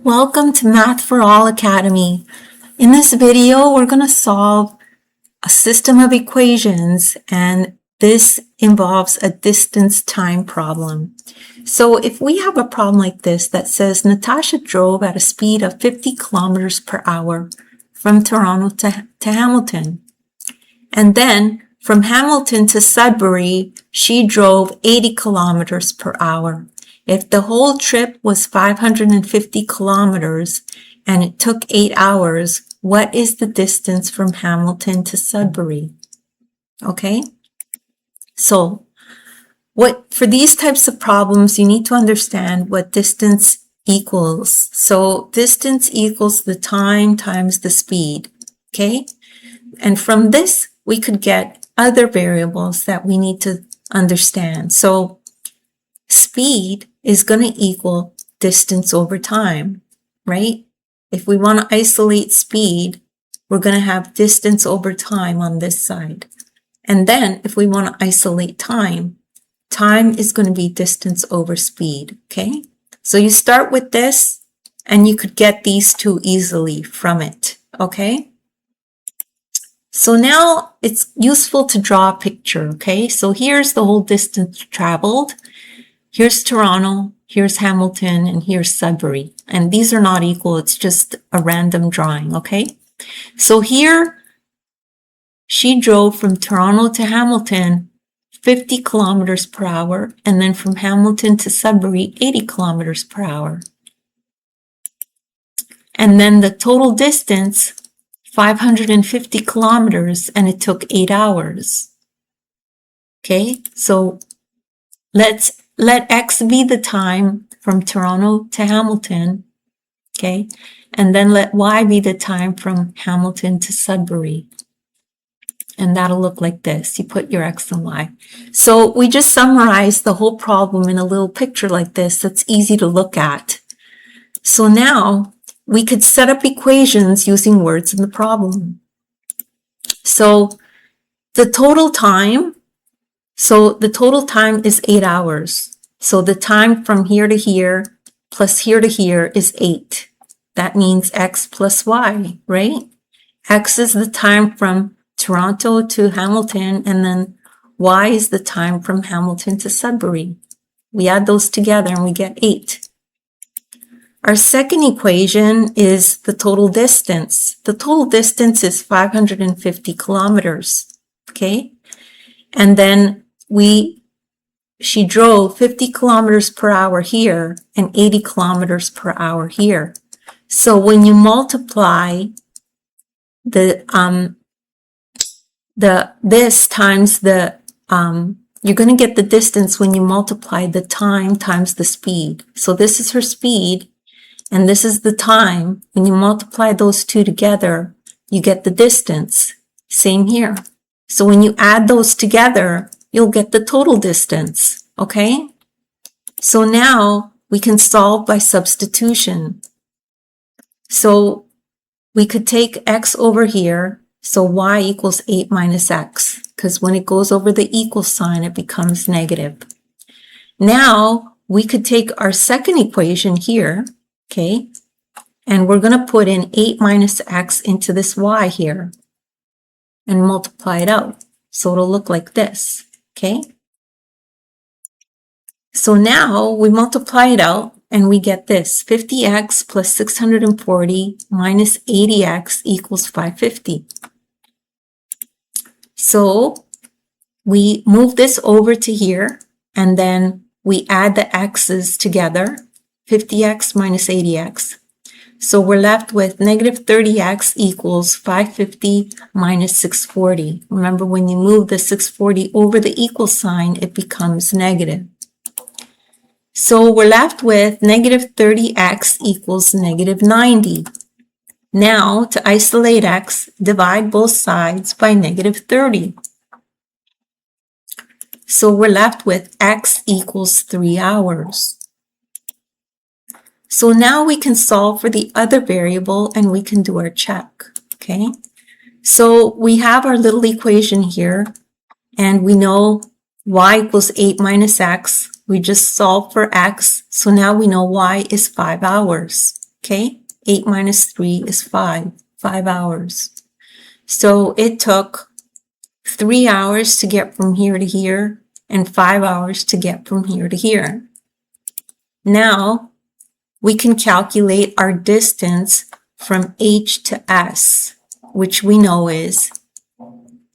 Welcome to Math for All Academy. In this video, we're going to solve a system of equations, and this involves a distance time problem. So if we have a problem like this that says Natasha drove at a speed of 50 kilometers per hour from Toronto to Hamilton, and then from Hamilton to Sudbury, she drove 80 kilometers per hour. If the whole trip was 550 kilometers and it took 8 hours, what is the distance from Hamilton to Sudbury? Okay, so for these types of problems, you need to understand what distance equals. So distance equals the time times the speed, okay? And from this, we could get other variables that we need to understand. So speed is going to equal distance over time, right? If we want to isolate speed, we're going to have distance over time on this side. And then if we want to isolate time, time is going to be distance over speed, okay? So you start with this, and you could get these two easily from it, okay? So now it's useful to draw a picture, okay? So here's the whole distance traveled. Here's Toronto, here's Hamilton, and here's Sudbury. And these are not equal, it's just a random drawing, okay? So here, she drove from Toronto to Hamilton 50 kilometers per hour, and then from Hamilton to Sudbury, 80 kilometers per hour. And then the total distance, 550 kilometers, and it took 8 hours. Okay, so let X be the time from Toronto to Hamilton, okay? And then let Y be the time from Hamilton to Sudbury. And that'll look like this. You put your X and Y. So we just summarized the whole problem in a little picture like this that's easy to look at. So now we could set up equations using words in the problem. So the total time is 8 hours. So the time from here to here plus here to here is 8. That means X plus Y, right? X is the time from Toronto to Hamilton, and then Y is the time from Hamilton to Sudbury. We add those together and we get 8. Our second equation is the total distance. The total distance is 550 kilometers, okay? And then she drove 50 kilometers per hour here and 80 kilometers per hour here. So when you multiply this times you're going to get the distance when you multiply the time times the speed. So this is her speed, and this is the time. When you multiply those two together, you get the distance. Same here. So when you add those together, you'll get the total distance, okay? So now we can solve by substitution. So we could take X over here, so Y equals 8 minus X, because when it goes over the equal sign, it becomes negative. Now we could take our second equation here, okay? And we're going to put in 8 minus X into this Y here and multiply it out. So it'll look like this, okay? So now we multiply it out and we get this, 50X plus 640 minus 80X equals 550. So we move this over to here, and then we add the X's together, 50X minus 80X. So we're left with negative 30X equals 550 minus 640. Remember, when you move the 640 over the equal sign, it becomes negative. So we're left with negative 30X equals negative 90. Now, to isolate X, divide both sides by negative 30. So we're left with X equals 3 hours. So now we can solve for the other variable and we can do our check, okay? So we have our little equation here, and we know Y equals 8 minus X. We just solve for X, so now we know Y is 5 hours. Okay, 8 minus 3 is 5 hours. So it took 3 hours to get from here to here and 5 hours to get from here to here. Now we can calculate our distance from H to S, which we know is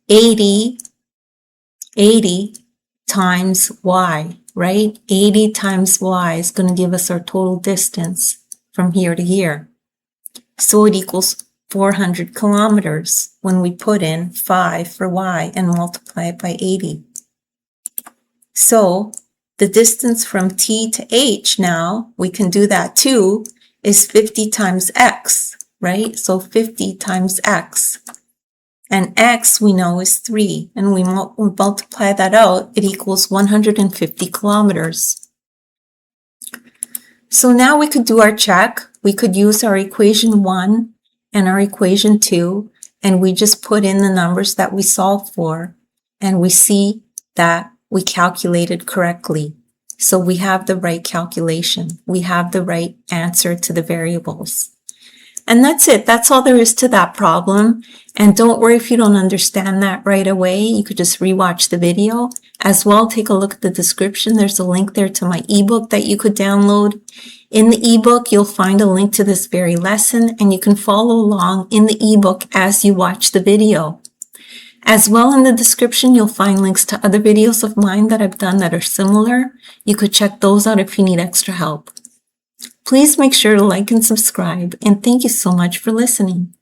80 times y, right? 80 times y is going to give us our total distance from here to here. So it equals 400 kilometers when we put in 5 for y and multiply it by 80. So the distance from T to H now, we can do that too, is 50 times x, right? So 50 times x. And x we know is 3, and we multiply that out, it equals 150 kilometers. So now we could do our check. We could use our equation 1 and our equation 2, and we just put in the numbers that we solved for, and we see that we calculated correctly. So we have the right calculation. We have the right answer to the variables. And that's it. That's all there is to that problem. And don't worry if you don't understand that right away. You could just rewatch the video. As well, take a look at the description. There's a link there to my ebook that you could download. In the ebook, you'll find a link to this very lesson, and you can follow along in the ebook as you watch the video. As well, in the description, you'll find links to other videos of mine that I've done that are similar. You could check those out if you need extra help. Please make sure to like and subscribe, and thank you so much for listening.